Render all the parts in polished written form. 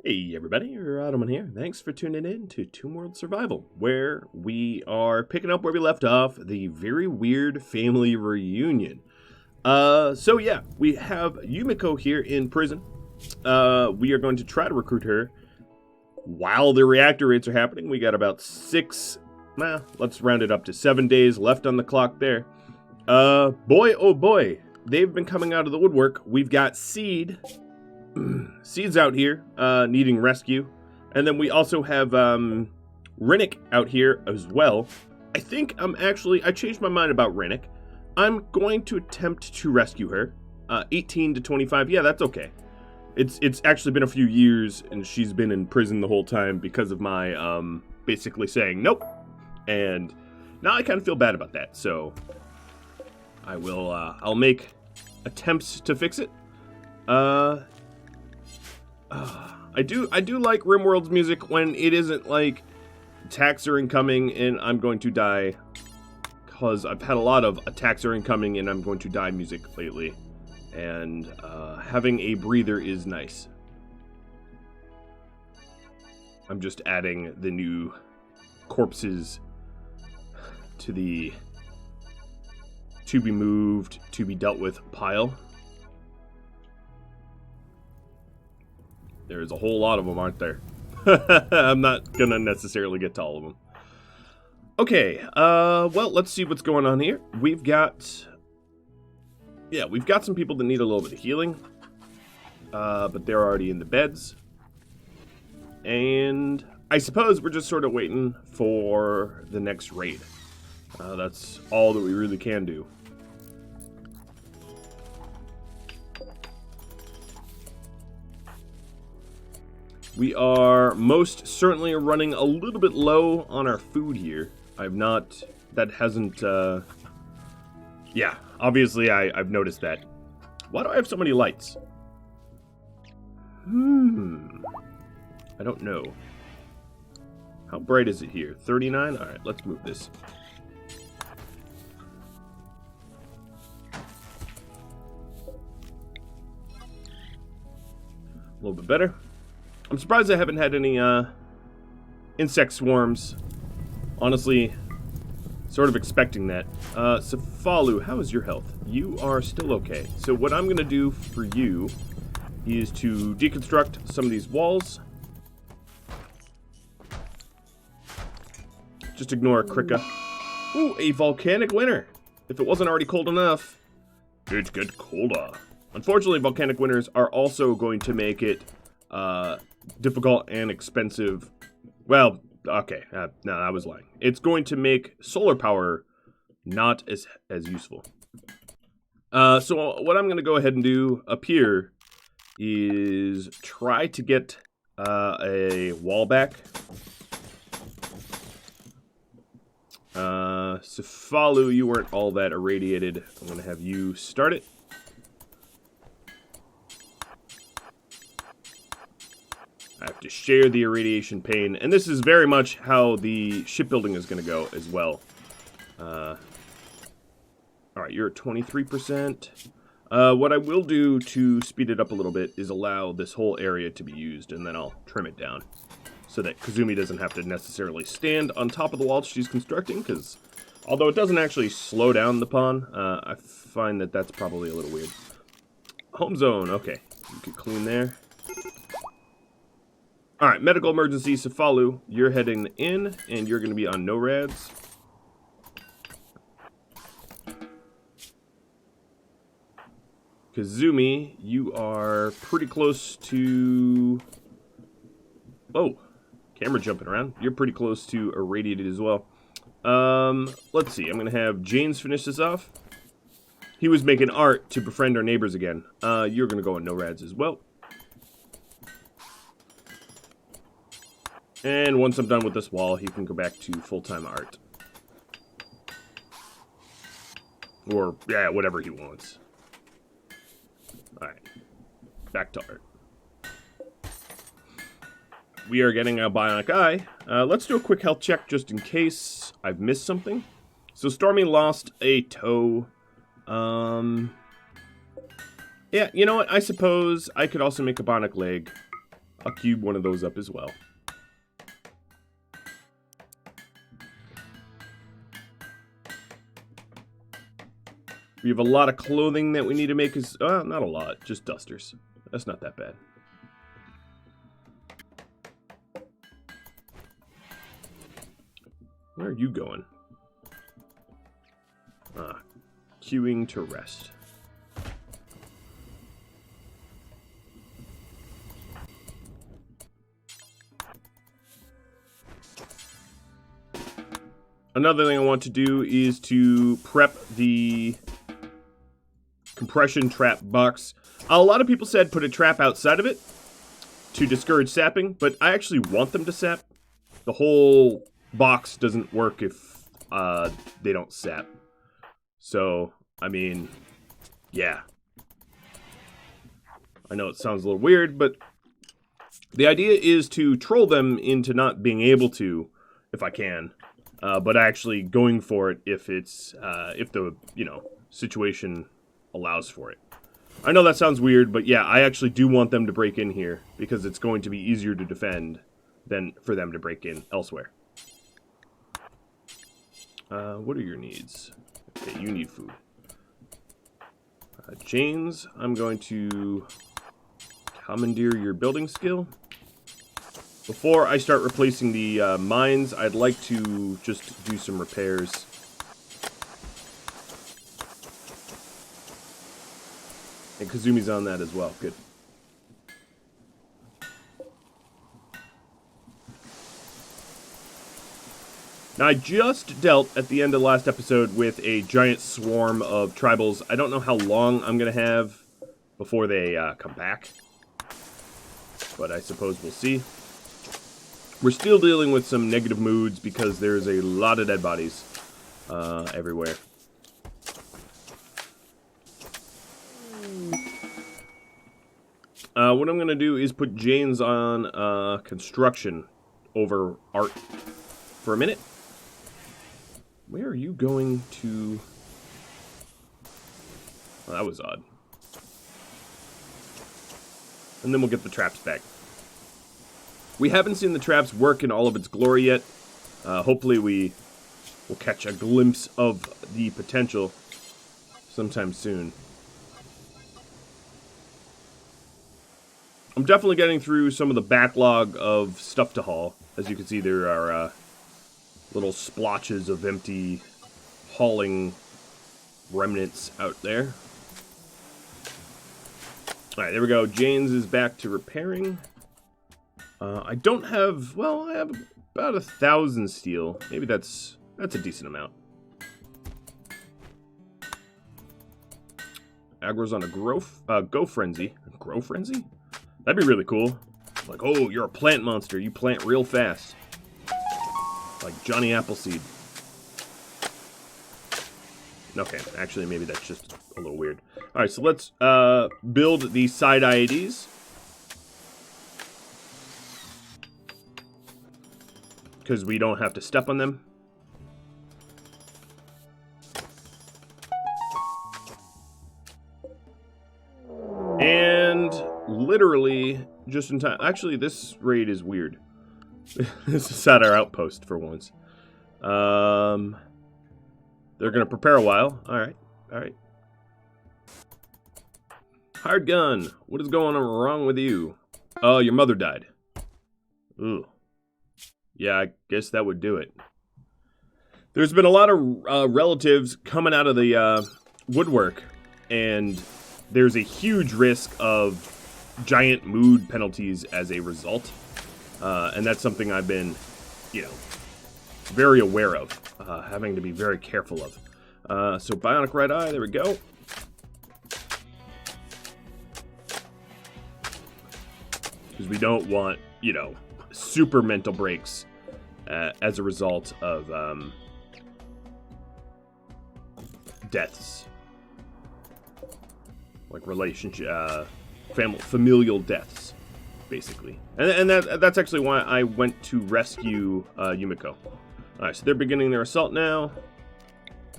Hey everybody, Rhadamant here. Thanks for tuning in to Tomb World Survival, where we are picking up where we left off, the very weird family reunion. So yeah, we have Yumiko here in prison. We are going to try to recruit her while the reactor raids are happening. We got about let's round it up to 7 days left on the clock there. Boy, oh boy, they've been coming out of the woodwork. We've got Seed's out here, needing rescue. And then we also have, Rennick out here as well. I think I changed my mind about Rennick. I'm going to attempt to rescue her. 18 to 25, yeah, that's okay. It's actually been a few years, and she's been in prison the whole time because of my, basically saying nope. And now I kind of feel bad about that, so I'll make attempts to fix it. I do like RimWorld's music when it isn't like attacks are incoming and I'm going to die, because I've had a lot of attacks are incoming and I'm going to die music lately, and having a breather is nice. I'm just adding the new corpses to the to be moved, to be dealt with pile. There's a whole lot of them, aren't there? I'm not gonna necessarily get to all of them. Okay, well, let's see what's going on here. We've got some people that need a little bit of healing. But they're already in the beds. And I suppose we're just sort of waiting for the next raid. That's all that we really can do. We are most certainly running a little bit low on our food here. Yeah, obviously I've noticed that. Why do I have so many lights? I don't know. How bright is it here? 39? Alright, let's move this. A little bit better. I'm surprised I haven't had any insect swarms. Honestly, sort of expecting that. Safalu, how is your health? You are still okay. So what I'm going to do for you is to deconstruct some of these walls. Just ignore Krika. Ooh, a volcanic winter. If it wasn't already cold enough, it's get colder. Unfortunately, volcanic winters are also going to make it difficult and expensive. Well, okay, no, I was lying. It's going to make solar power not as useful. So what I'm going to go ahead and do up here is try to get a wall back. Safalu, you weren't all that irradiated. I'm going to have you start it. I have to share the irradiation pain, and this is very much how the shipbuilding is going to go as well. Alright, you're at 23%. What I will do to speed it up a little bit is allow this whole area to be used, and then I'll trim it down, so that Kazumi doesn't have to necessarily stand on top of the wall she's constructing, because although it doesn't actually slow down the pawn, I find that that's probably a little weird. Home zone, okay. You can clean there. Alright, medical emergency, Safalu, you're heading in, and you're going to be on NORADs. Kazumi, you are pretty close to... Oh, camera jumping around. You're pretty close to irradiated as well. Let's see, I'm going to have James finish this off. He was making art to befriend our neighbors again. You're going to go on NORADs as well. And once I'm done with this wall, he can go back to full-time art. Or, yeah, whatever he wants. Alright. Back to art. We are getting a bionic eye. Let's do a quick health check just in case I've missed something. So Stormy lost a toe. Yeah, you know what? I suppose I could also make a bionic leg. I'll cube one of those up as well. We have a lot of clothing that we need to make. Not a lot, just dusters. That's not that bad. Where are you going? Queuing to rest. Another thing I want to do is to prep the compression trap box. A lot of people said put a trap outside of it to discourage sapping, but I actually want them to sap. The whole box doesn't work if they don't sap. So, I mean, yeah. I know it sounds a little weird, but the idea is to troll them into not being able to, if I can, but actually going for it if it's if the situation allows for it. I know that sounds weird, but yeah, I actually do want them to break in here because it's going to be easier to defend than for them to break in elsewhere. What are your needs? Okay, you need food. James, I'm going to commandeer your building skill. Before I start replacing the mines, I'd like to just do some repairs. And Kazumi's on that as well. Good. Now, I just dealt at the end of the last episode with a giant swarm of tribals. I don't know how long I'm going to have before they come back, but I suppose we'll see. We're still dealing with some negative moods because there's a lot of dead bodies everywhere. What I'm going to do is put Jane's on construction over art for a minute. Where are you going to... Oh, that was odd. And then we'll get the traps back. We haven't seen the traps work in all of its glory yet. Hopefully we will catch a glimpse of the potential sometime soon. I'm definitely getting through some of the backlog of stuff to haul. As you can see, there are little splotches of empty hauling remnants out there. Alright, there we go. Jane's is back to repairing. I don't have... Well, I have about 1,000 steel. Maybe that's a decent amount. Aggro's on a Go Frenzy. Grow Frenzy? That'd be really cool. Like, oh, you're a plant monster. You plant real fast. Like Johnny Appleseed. Okay, actually, maybe that's just a little weird. Alright, so let's build the side IEDs. Because we don't have to step on them. And literally, just in time. Actually, this raid is weird. This is at our outpost for once. They're going to prepare a while. Alright, alright. Hired gun. What is going on wrong with you? Oh, your mother died. Ooh. Yeah, I guess that would do it. There's been a lot of relatives coming out of the woodwork, and there's a huge risk of giant mood penalties as a result. And that's something I've been, very aware of, having to be very careful of. So bionic right eye, there we go. Because we don't want, super mental breaks as a result of deaths. Like relationship, familial deaths, basically. And that's actually why I went to rescue Yumiko. Alright, so they're beginning their assault now.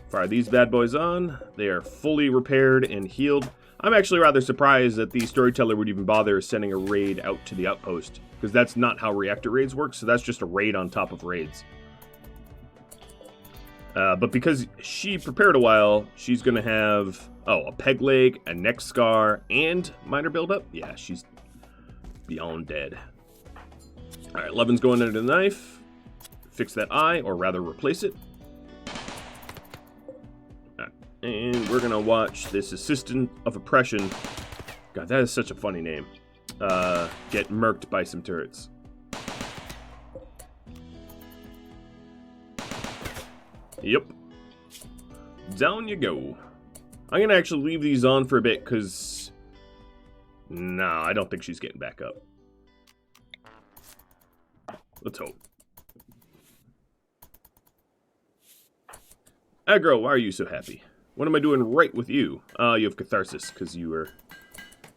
Fire these bad boys on. They are fully repaired and healed. I'm actually rather surprised that the Storyteller would even bother sending a raid out to the outpost, because that's not how reactor raids work, so that's just a raid on top of raids. But because she prepared a while, she's going to have, a peg leg, a neck scar, and minor buildup. Yeah, she's beyond dead. Alright, Levin's going under the knife. Fix that eye, or rather replace it. And we're going to watch this Assistant of Oppression. God, that is such a funny name. Get murked by some turrets. Yep. Down you go. I'm going to actually leave these on for a bit, because... Nah, I don't think she's getting back up. Let's hope. Aggro, why are you so happy? What am I doing right with you? You have catharsis, because you were...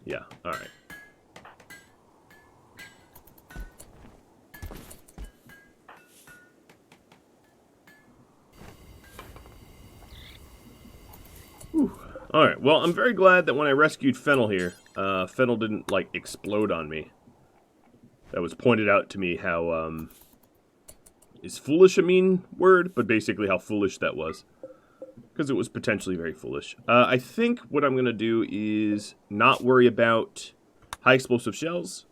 Yeah, alright. Alright, well, I'm very glad that when I rescued Fennel here, Fennel didn't, like, explode on me. That was pointed out to me how, is foolish a mean word? But basically how foolish that was. Because it was potentially very foolish. I think what I'm going to do is not worry about high explosive shells.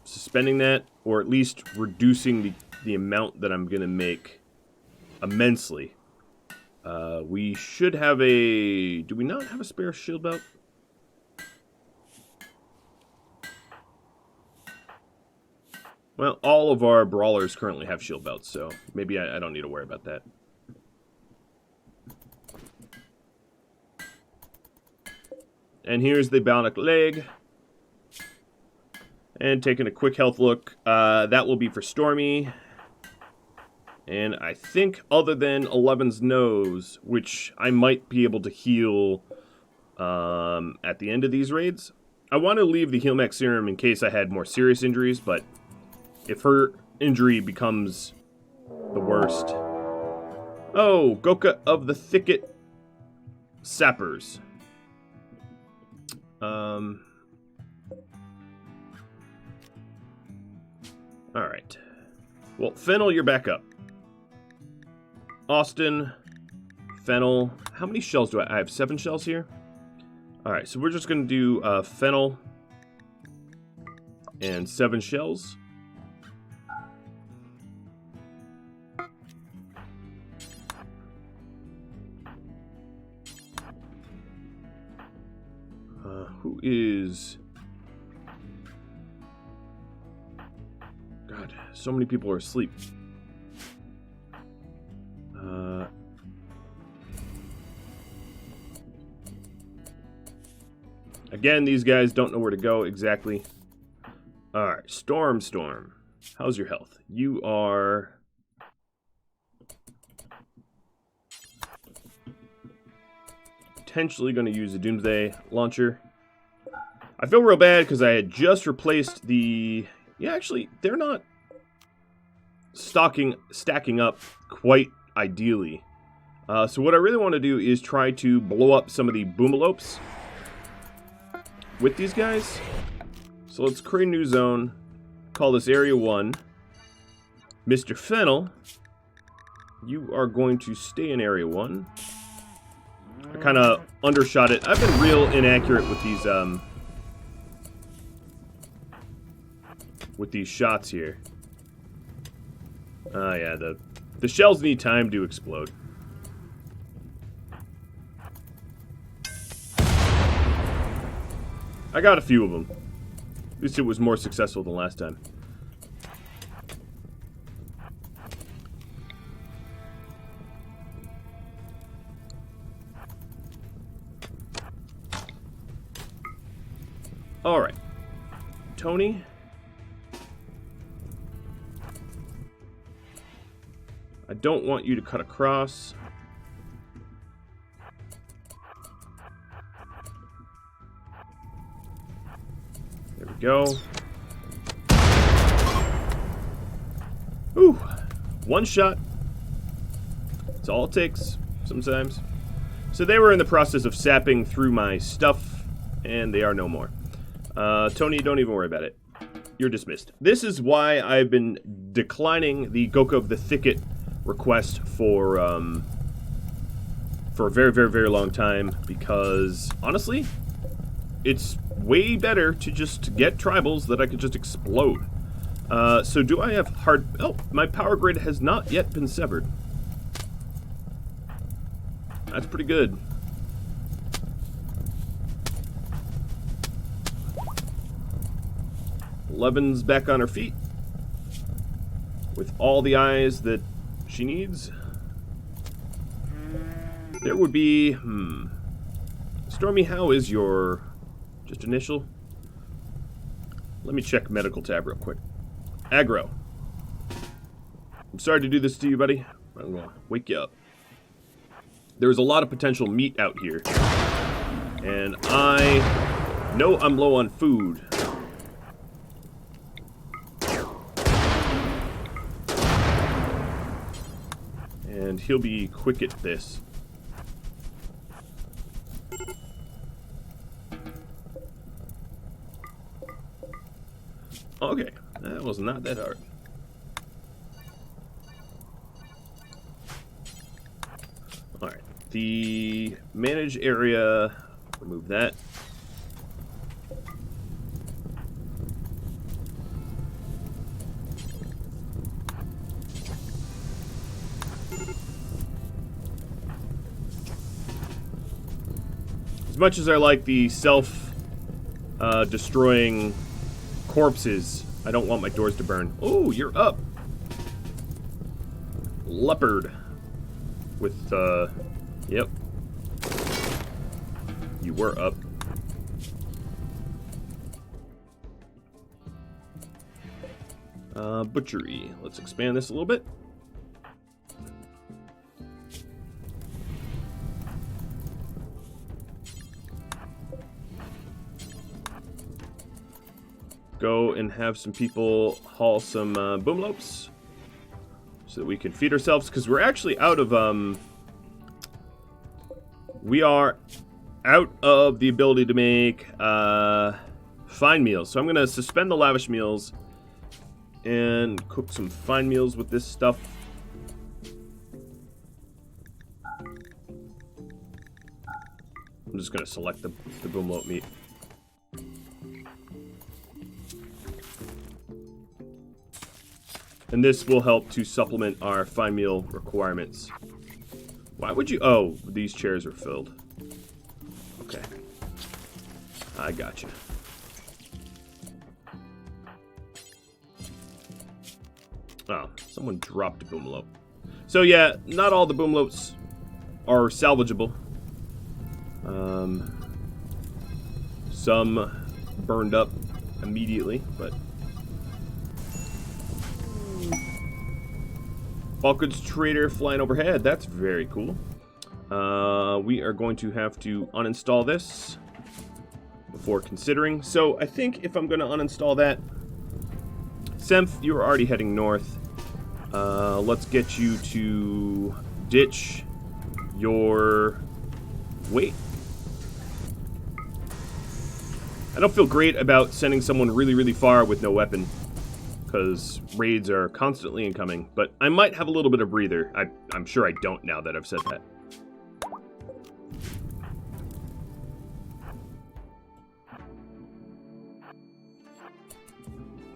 Suspending that, or at least reducing the amount that I'm going to make immensely. We should have a... Do we not have a spare shield belt? Well, all of our brawlers currently have shield belts, so maybe I don't need to worry about that. And here's the bionic leg. And taking a quick health look, that will be for Stormy. And I think other than 11's nose, which I might be able to heal at the end of these raids. I want to leave the Heal Max Serum in case I had more serious injuries, but if her injury becomes the worst... Oh, Goka of the Thicket Sappers. Alright. Well, Fennel, you're back up. Austin, Fennel. How many shells do I have? 7 shells here? Alright, so we're just going to do Fennel and 7 shells. Who is... God, so many people are asleep. Again, these guys don't know where to go exactly. Alright, Storm. How's your health? You are... potentially going to use a Doomsday Launcher. I feel real bad because I had just replaced the... Yeah, actually, they're not stacking up quite ideally. So what I really want to do is try to blow up some of the Boomalopes with these guys. So let's create a new zone. Call this Area 1. Mr. Fennel, you are going to stay in Area 1. I kind of undershot it. I've been real inaccurate with these shots here. Yeah, the shells need time to explode. I got a few of them. At least it was more successful than last time. Alright. Tony. I don't want you to cut across. There we go. Ooh. One shot. That's all it takes sometimes. So they were in the process of sapping through my stuff, and they are no more. Tony, don't even worry about it. You're dismissed. This is why I've been declining the Goka of the Thicket request for a very, very, very long time, because, honestly, it's way better to just get tribals that I could just explode. So do I have hard... Oh, my power grid has not yet been severed. That's pretty good. Levin's back on her feet. With all the eyes that she needs. There would be... Stormy, how is your... just initial? Let me check medical tab real quick. Aggro. I'm sorry to do this to you, buddy. I'm gonna wake you up. There's a lot of potential meat out here. And I know I'm low on food. And he'll be quick at this. Okay, that was not that hard. Alright, the manage area, remove that. As much as I like the self-destroying corpses, I don't want my doors to burn. Oh, you're up. Leopard. With, yep. You were up. Butchery. Let's expand this a little bit. Go and have some people haul some boomlopes so that we can feed ourselves, because we're actually out of we are out of the ability to make fine meals. So I'm gonna suspend the lavish meals and cook some fine meals with this stuff. I'm just gonna select the boomlope meat. And this will help to supplement our fine meal requirements. Why would you... Oh, these chairs are filled. Okay. I gotcha. Oh, someone dropped a boomlope. So yeah, not all the boomlopes are salvageable. Some burned up immediately, but... Falcon's Trader flying overhead. That's very cool. We are going to have to uninstall this before considering. So I think if I'm going to uninstall that, Semph, you're already heading north. Let's get you to ditch your... Wait. I don't feel great about sending someone really, really far with no weapon, because raids are constantly incoming, but I might have a little bit of breather. I'm sure I don't now that I've said that.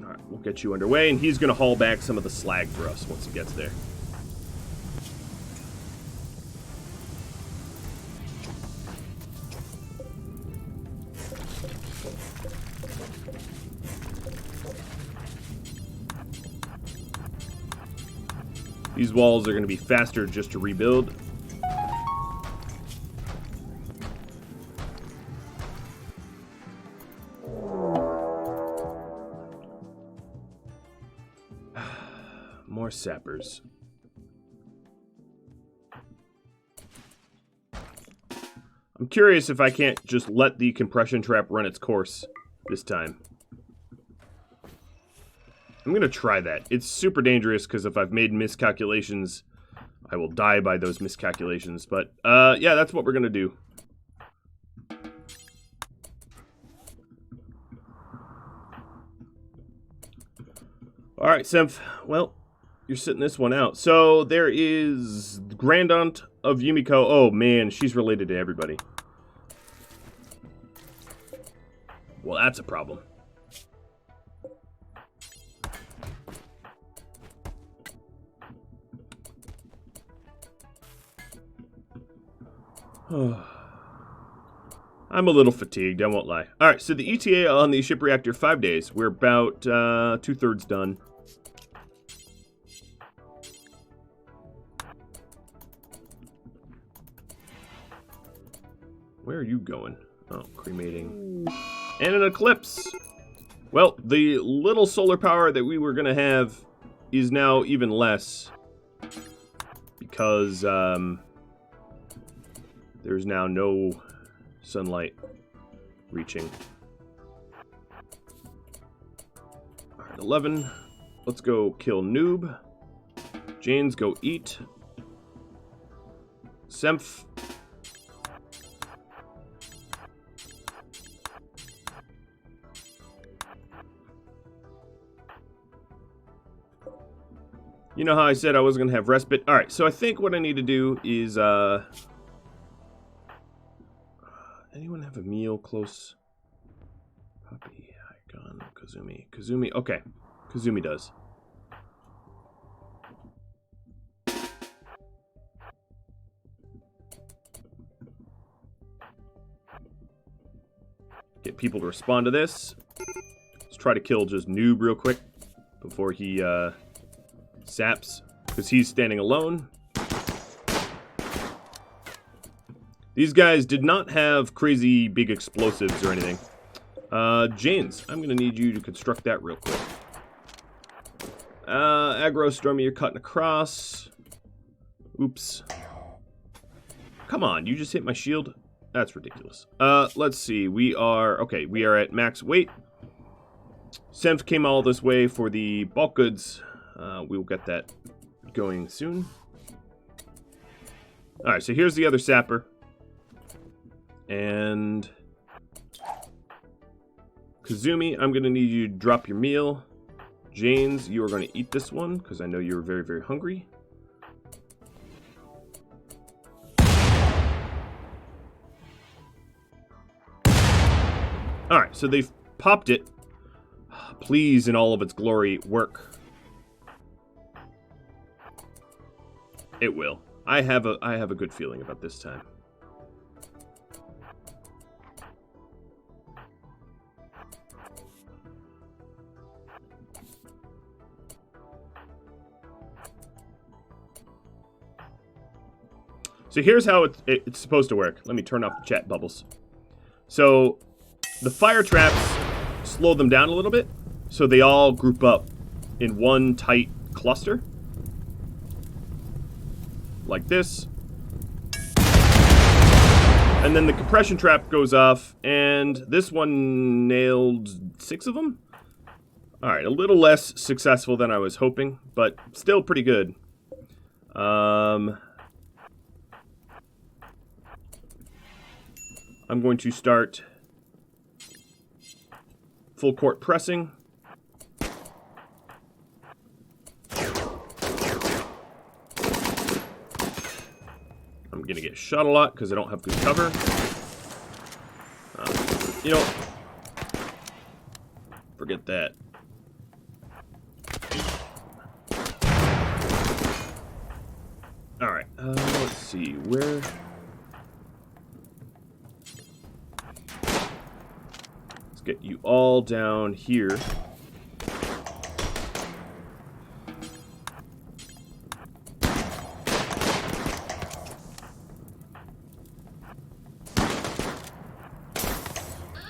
Alright, we'll get you underway, and he's going to haul back some of the slag for us once he gets there. These walls are going to be faster just to rebuild. More sappers. I'm curious if I can't just let the compression trap run its course this time. I'm going to try that. It's super dangerous because if I've made miscalculations, I will die by those miscalculations. But, yeah, that's what we're going to do. Alright, Symph. Well, you're sitting this one out. So, there is Grand Aunt of Yumiko. Oh, man, she's related to everybody. Well, that's a problem. I'm a little fatigued, I won't lie. Alright, so the ETA on the ship reactor, 5 days. We're about 2/3 done. Where are you going? Oh, cremating. And an eclipse! Well, the little solar power that we were going to have is now even less. Because, there's now no sunlight reaching. Alright, 11. Let's go kill Noob. Jane's go eat. Symph. You know how I said I wasn't going to have respite? Alright, so I think what I need to do is, anyone have a meal close? Puppy, Icon, Kazumi. Kazumi, okay. Kazumi does. Get people to respond to this. Let's try to kill just Noob real quick before he, saps, because he's standing alone. These guys did not have crazy big explosives or anything. Janes, I'm going to need you to construct that real quick. Aggro, Stormy, you're cutting across. Oops. Come on, you just hit my shield? That's ridiculous. Let's see, we are at max weight. Symph came all this way for the bulk goods. We will get that going soon. Alright, so here's the other sapper. And Kazumi, I'm going to need you to drop your meal. Janes, you are going to eat this one, because I know you're very, very hungry. Alright, so they've popped it. Please, in all of its glory, work. It will. I have a good feeling about this time. So here's how it's supposed to work. Let me turn off the chat bubbles. So the fire traps slow them down a little bit, so they all group up in one tight cluster. Like this. And then the compression trap goes off, and this one nailed 6 of them. Alright, a little less successful than I was hoping, but still pretty good. I'm going to start full court pressing. I'm going to get shot a lot because I don't have good cover. You know, forget that. Alright, let's see, where... Let's get you all down here.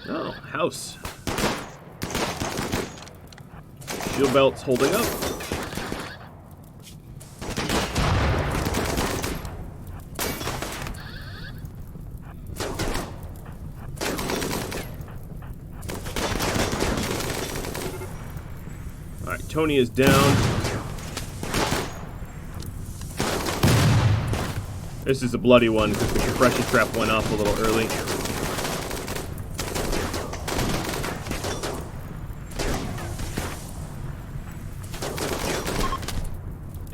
Oh, house. Shield belt's holding up. Alright, Tony is down. This is a bloody one because the compression trap went off a little early.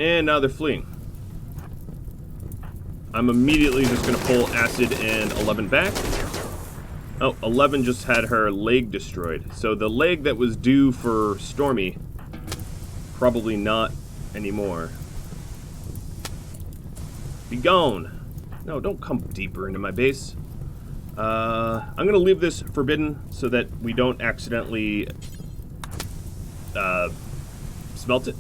And now they're fleeing. I'm immediately just going to pull Acid and 11 back. Oh, 11 just had her leg destroyed. So the leg that was due for Stormy, probably not anymore. Be gone. No, don't come deeper into my base. I'm going to leave this forbidden so that we don't accidentally smelt it.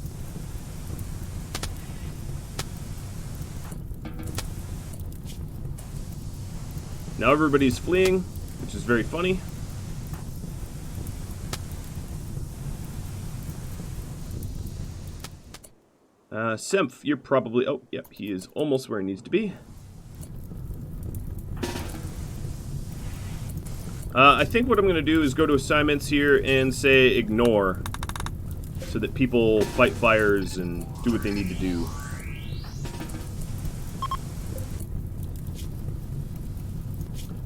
Now everybody's fleeing, which is very funny. Semph, you're probably... Oh, yep, he is almost where he needs to be. I think what I'm going to do is go to assignments here and say ignore, so that people fight fires and do what they need to do.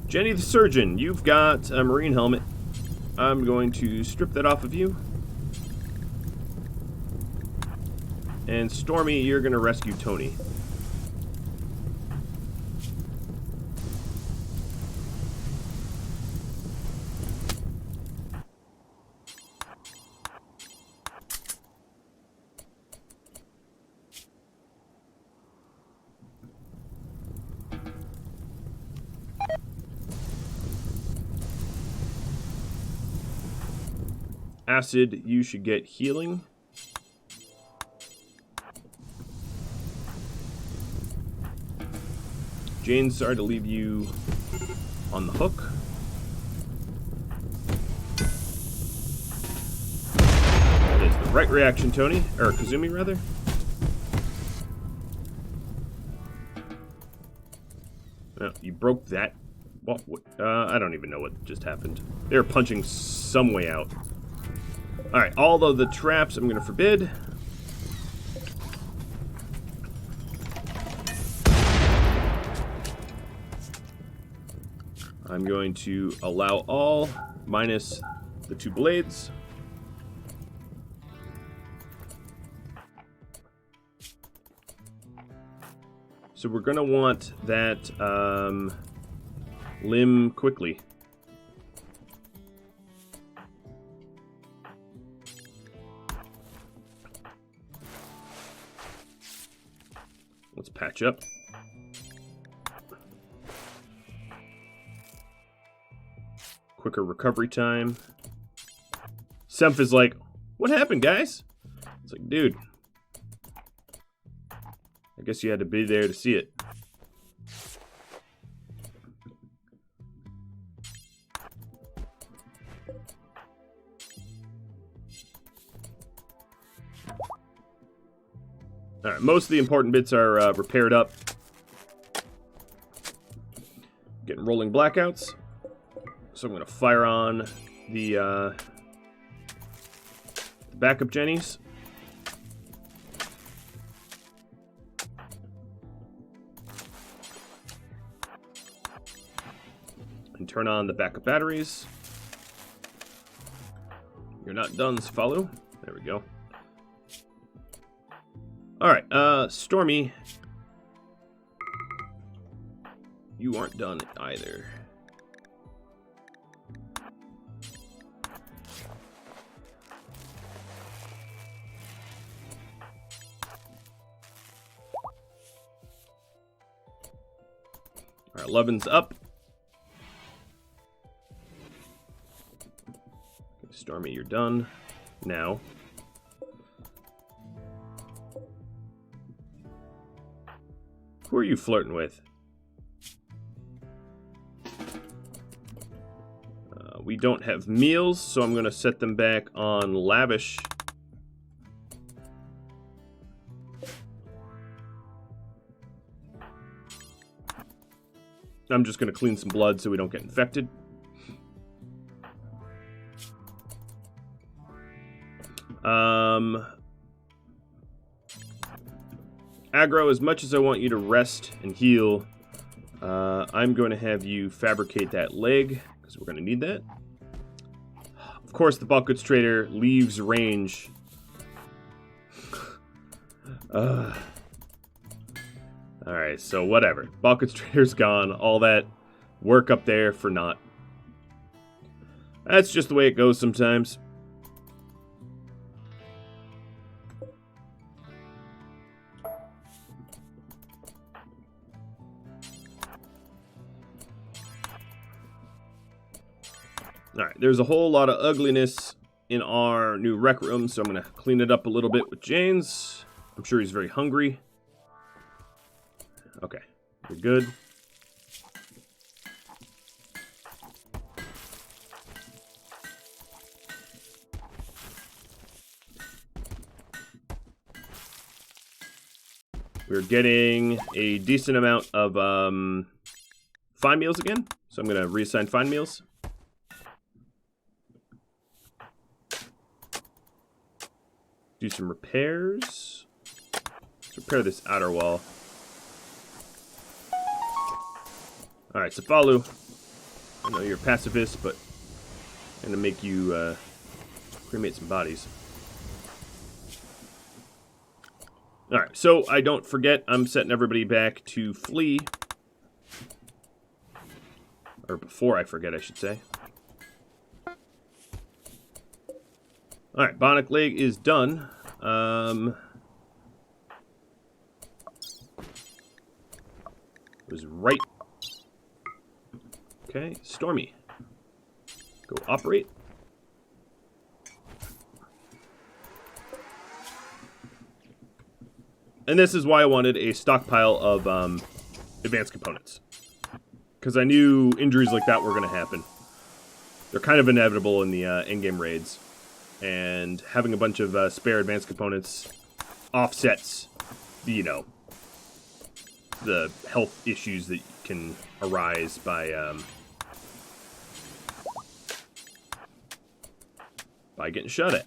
Jenny the Surgeon, you've got a marine helmet. I'm going to strip that off of you. And Stormy, you're going to rescue Tony. Acid, you should get healing. Jane, sorry to leave you on the hook. That is the right reaction, Tony. Or Kazumi, rather. Oh, you broke that. What? I don't even know what just happened. They were punching some way out. Alright, all of the traps I'm going to forbid. I'm going to allow all, minus the 2 blades. So we're going to want that limb quickly. Let's patch up. Quicker recovery time. Semph is like, what happened, guys? It's like, dude, I guess you had to be there to see it. Alright, most of the important bits are repaired up. Getting rolling blackouts. So I'm going to fire on the backup jennies. And turn on the backup batteries. You're not done, follow. There we go. Alright, Stormy. You aren't done either. Alright, 11's up. Okay, Stormy, you're done. Now. Who are you flirting with? We don't have meals, so I'm going to set them back on lavish. I'm just going to clean some blood so we don't get infected. Aggro, as much as I want you to rest and heal, I'm going to have you fabricate that leg, because we're going to need that. Of course, the bulk goods trader leaves range. Alright, so whatever. Bulk goods trader's gone. All that work up there for naught. That's just the way it goes sometimes. Alright, there's a whole lot of ugliness in our new rec room, so I'm going to clean it up a little bit with James. I'm sure he's very hungry. Okay, we're good. We're getting a decent amount of fine meals again, so I'm going to reassign fine meals. Do some repairs. Let's repair this outer wall. Alright, Safalu. I know you're a pacifist, but I'm going to make you cremate some bodies. Alright, so I don't forget, I'm setting everybody back to flee. Or before I forget, I should say. Alright, Bionic Leg is done. Was right. Okay, Stormy. Go operate. And this is why I wanted a stockpile of advanced components. Because I knew injuries like that were going to happen. They're kind of inevitable in the in-game raids. And having a bunch of spare advanced components offsets the, you know, the health issues that can arise by getting shot at.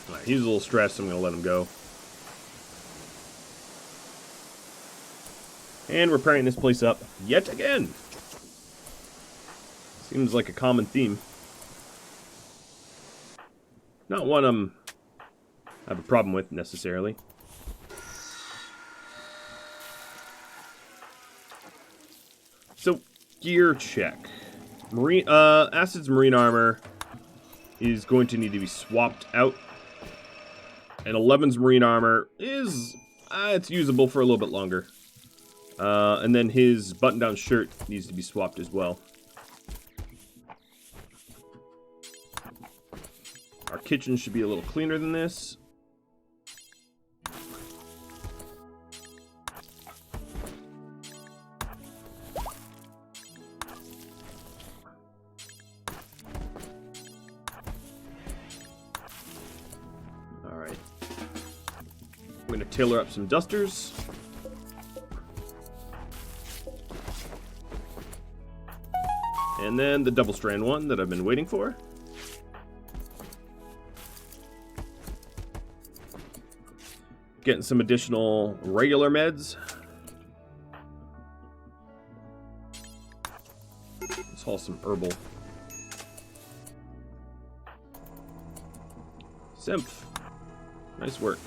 Alright, he's a little stressed, so I'm going to let him go. And we're repairing this place up yet again. Seems like a common theme. Not one I have a problem with, necessarily. So, gear check. Acid's marine armor is going to need to be swapped out. And 11's marine armor is... it's usable for a little bit longer. And then his button-down shirt needs to be swapped as well. Our kitchen should be a little cleaner than this. Alright. I'm going to tailor up some dusters. And then the double strand one that I've been waiting for. Getting some additional regular meds. Let's haul some herbal. Symph. Nice work.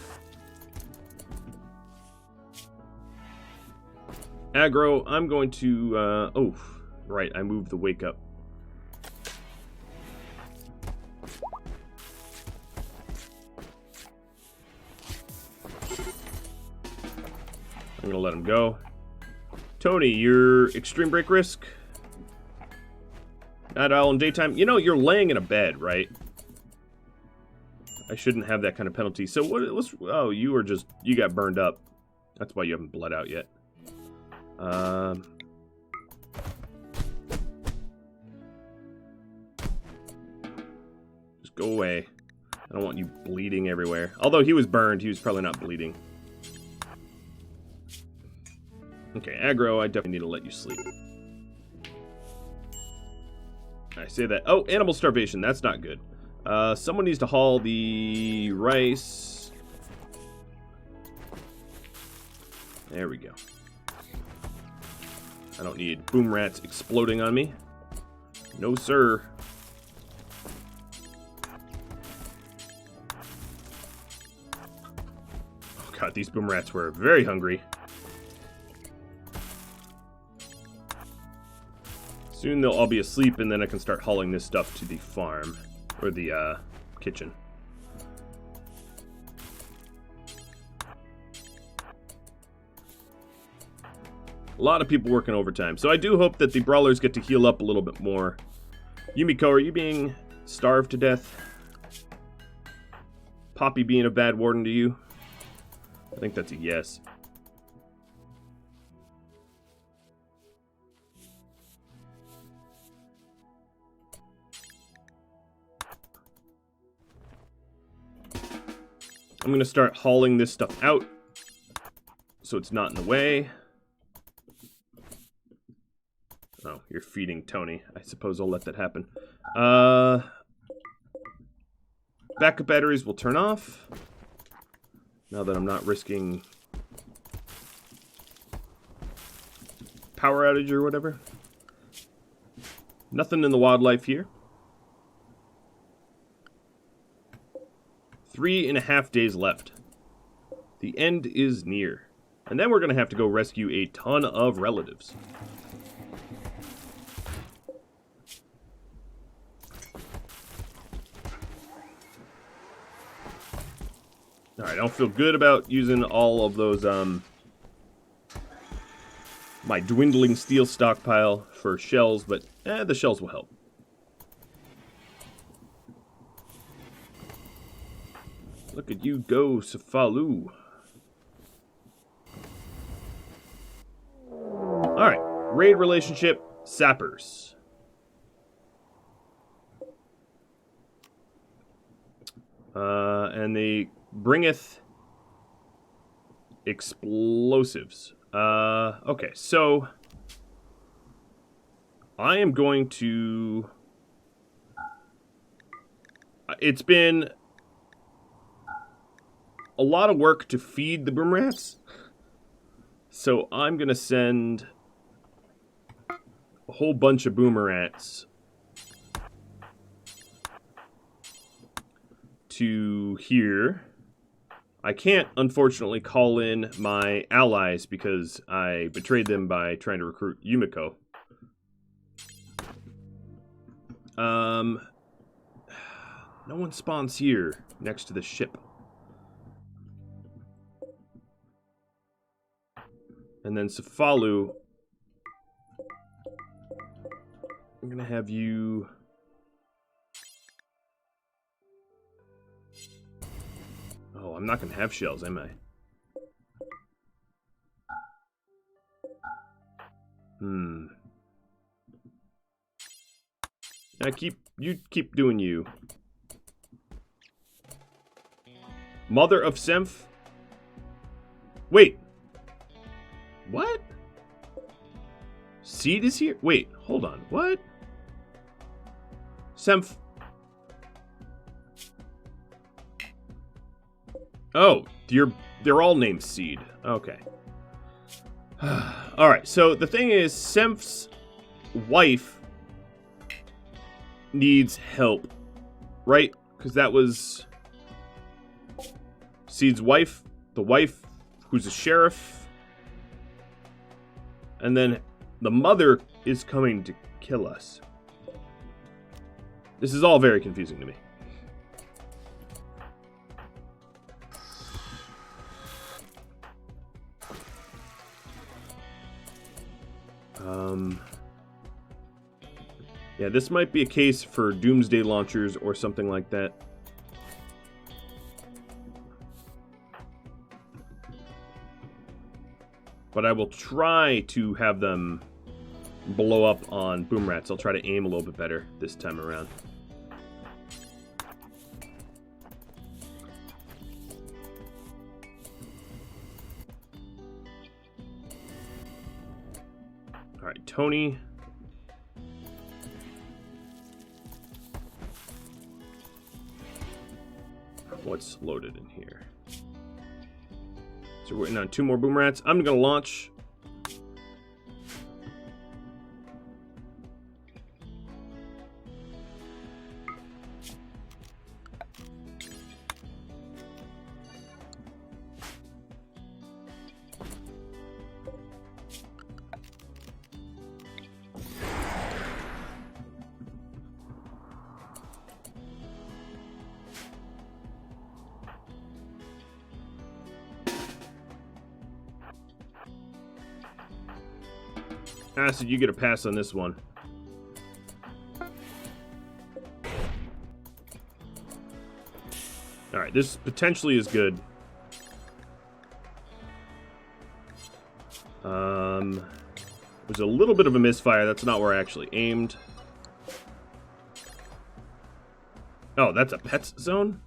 Aggro, I'm going to... oh, right, I moved the wake up. I'm gonna let him go. Tony, your extreme break risk? Night owl in daytime. You know, you're laying in a bed, right? I shouldn't have that kind of penalty. So what's... oh, you were just... you got burned up. That's why you haven't bled out yet. Just go away. I don't want you bleeding everywhere. Although he was burned, he was probably not bleeding. Okay, aggro, I definitely need to let you sleep. I say that. Oh, animal starvation. That's not good. Someone needs to haul the rice. There we go. I don't need boom rats exploding on me. No, sir. Oh, God, these boom rats were very hungry. Soon they'll all be asleep, and then I can start hauling this stuff to the farm. Or the, kitchen. A lot of people working overtime. So I do hope that the brawlers get to heal up a little bit more. Yumiko, are you being starved to death? Poppy being a bad warden to you? I think that's a yes. I'm going to start hauling this stuff out so it's not in the way. Oh, you're feeding Tony. I suppose I'll let that happen. Backup batteries will turn off. Now that I'm not risking power outage or whatever. Nothing in the wildlife here. 3.5 days left. The end is near. And then we're going to have to go rescue a ton of relatives. Alright, I don't feel good about using all of those, my dwindling steel stockpile for shells, but the shells will help. Look at you go, Safalu. Alright, raid relationship, sappers. And they bringeth explosives. Okay, so I am going to... It's been a lot of work to feed the boom rats. So I'm going to send a whole bunch of boomer rats to here. I can't, unfortunately, call in my allies because I betrayed them by trying to recruit Yumiko. No one spawns here next to the ship. And then Safalu, I'm going to have you... Oh, I'm not going to have shells, am I? You keep doing you. Mother of Semph? Wait. What? Seed is here? Wait, hold on. What? Semph. Oh, they're all named Seed. Okay. Alright, so the thing is, Semph's wife needs help, right? Because that was Seed's wife, the wife who's a sheriff, and then the mother is coming to kill us. This is all very confusing to me. Yeah, this might be a case for doomsday launchers or something like that. But I will try to have them blow up on boom rats. I'll try to aim a little bit better this time around. Alright, Tony. What's loaded in here? So we're waiting on 2 more boom rats. I'm gonna launch. Acid, you get a pass on this one. Alright, this potentially is good. It was a little bit of a misfire. That's not where I actually aimed. Oh, that's a pets zone?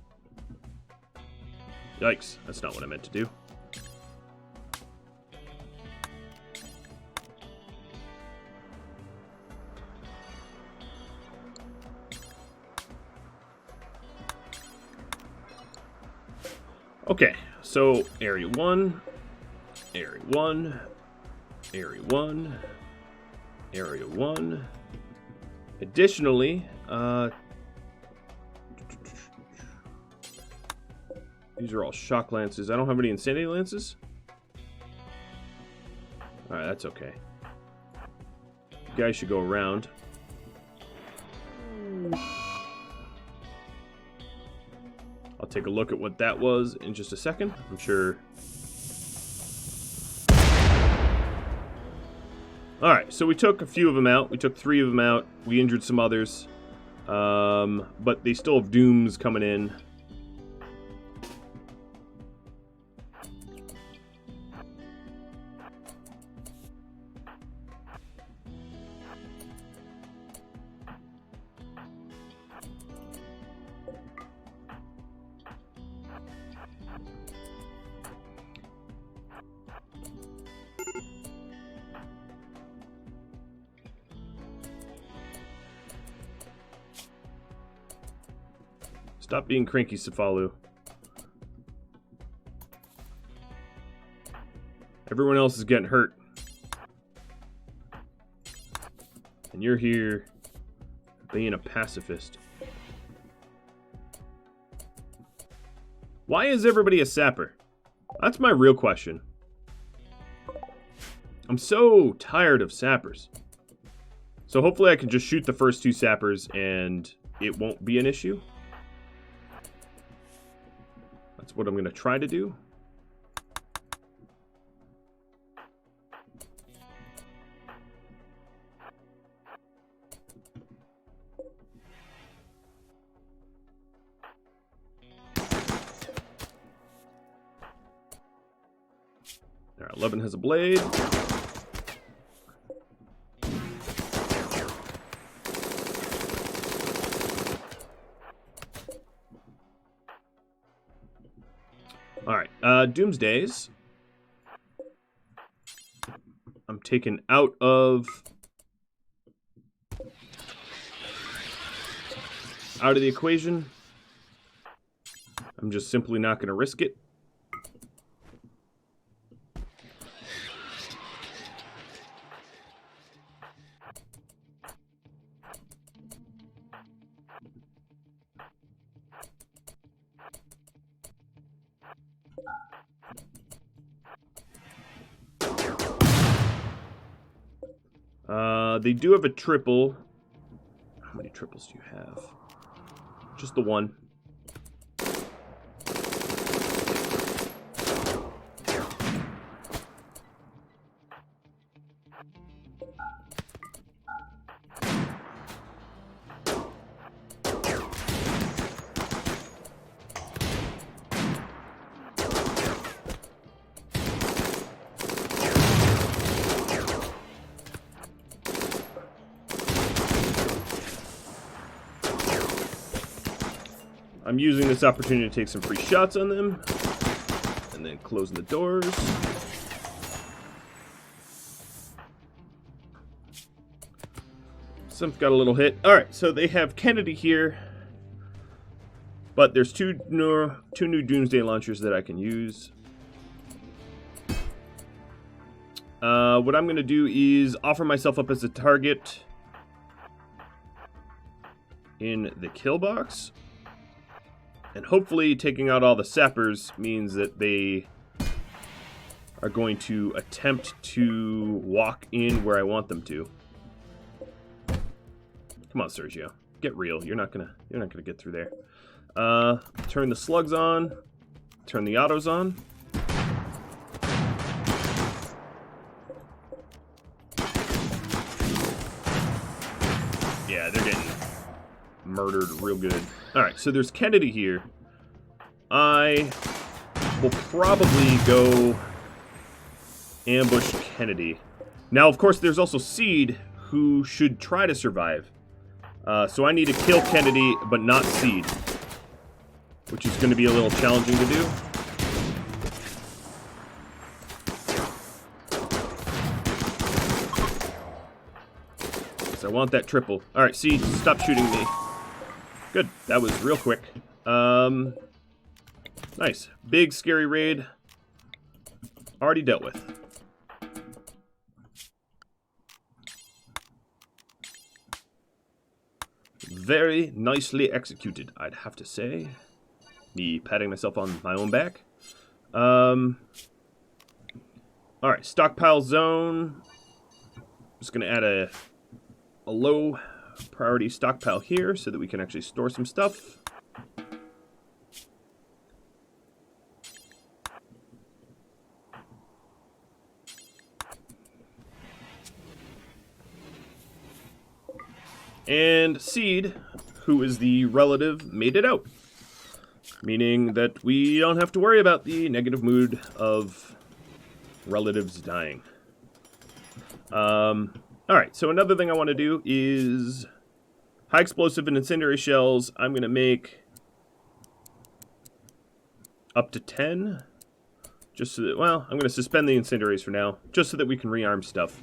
Yikes, that's not what I meant to do. Okay, so Area 1, Area 1, Area 1, Area 1. Additionally, these are all shock lances. I don't have any insanity lances. Alright, that's okay. You guys should go around. I'll take a look at what that was in just a second. I'm sure. Alright, so we took a few of them out. We took 3 of them out. We injured some others. But they still have dooms coming in. Stop being cranky, Cefalu. Everyone else is getting hurt. And you're here being a pacifist. Why is everybody a sapper? That's my real question. I'm so tired of sappers. So hopefully I can just shoot the first 2 sappers and it won't be an issue. That's what I'm going to try to do. All right, 11 has a blade. Alright, Doomsdays. I'm taken out of the equation. I'm just simply not going to risk it. They do have a triple. How many triples do you have? Just the one. I'm using this opportunity to take some free shots on them. And then closing the doors. Some got a little hit. Alright, so they have Kennedy here. But there's two new Doomsday launchers that I can use. What I'm going to do is offer myself up as a target in the kill box. And hopefully taking out all the sappers means that they are going to attempt to walk in where I want them to. Come on, Sergio. Get real. You're not gonna get through there. Turn the slugs on. Turn the autos on. Yeah, they're getting murdered real good. Alright, so there's Kennedy here. I will probably go ambush Kennedy. Now, of course, there's also Seed, who should try to survive. So I need to kill Kennedy, but not Seed, which is going to be a little challenging to do. Because I want that triple. Alright, Seed, stop shooting me. Good, that was real quick. Nice. Big, scary raid. Already dealt with. Very nicely executed, I'd have to say. Me patting myself on my own back. Alright, stockpile zone. Just going to add a low priority stockpile here so that we can actually store some stuff. And Seed, who is the relative, made it out. Meaning that we don't have to worry about the negative mood of relatives dying. Alright, so another thing I want to do is high explosive and incendiary shells. I'm going to make up to 10. Just so that, well, I'm going to suspend the incendiaries for now, just so that we can rearm stuff.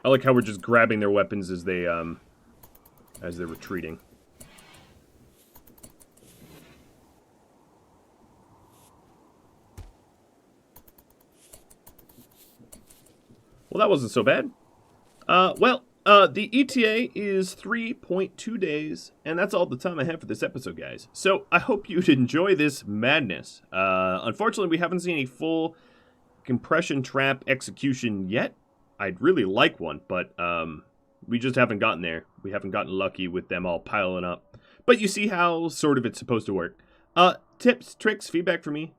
I like how we're just grabbing their weapons as they're retreating. Well, that wasn't so bad. The ETA is 3.2 days, and that's all the time I have for this episode, guys. So I hope you'd enjoy this madness. Unfortunately, we haven't seen a full compression trap execution yet. I'd really like one, but we just haven't gotten there. We haven't gotten lucky with them all piling up. But you see how sort of it's supposed to work. Tips, tricks, feedback from me,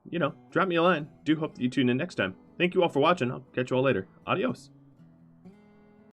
drop me a line. Do hope that you tune in next time. Thank you all for watching. I'll catch you all later. Adios.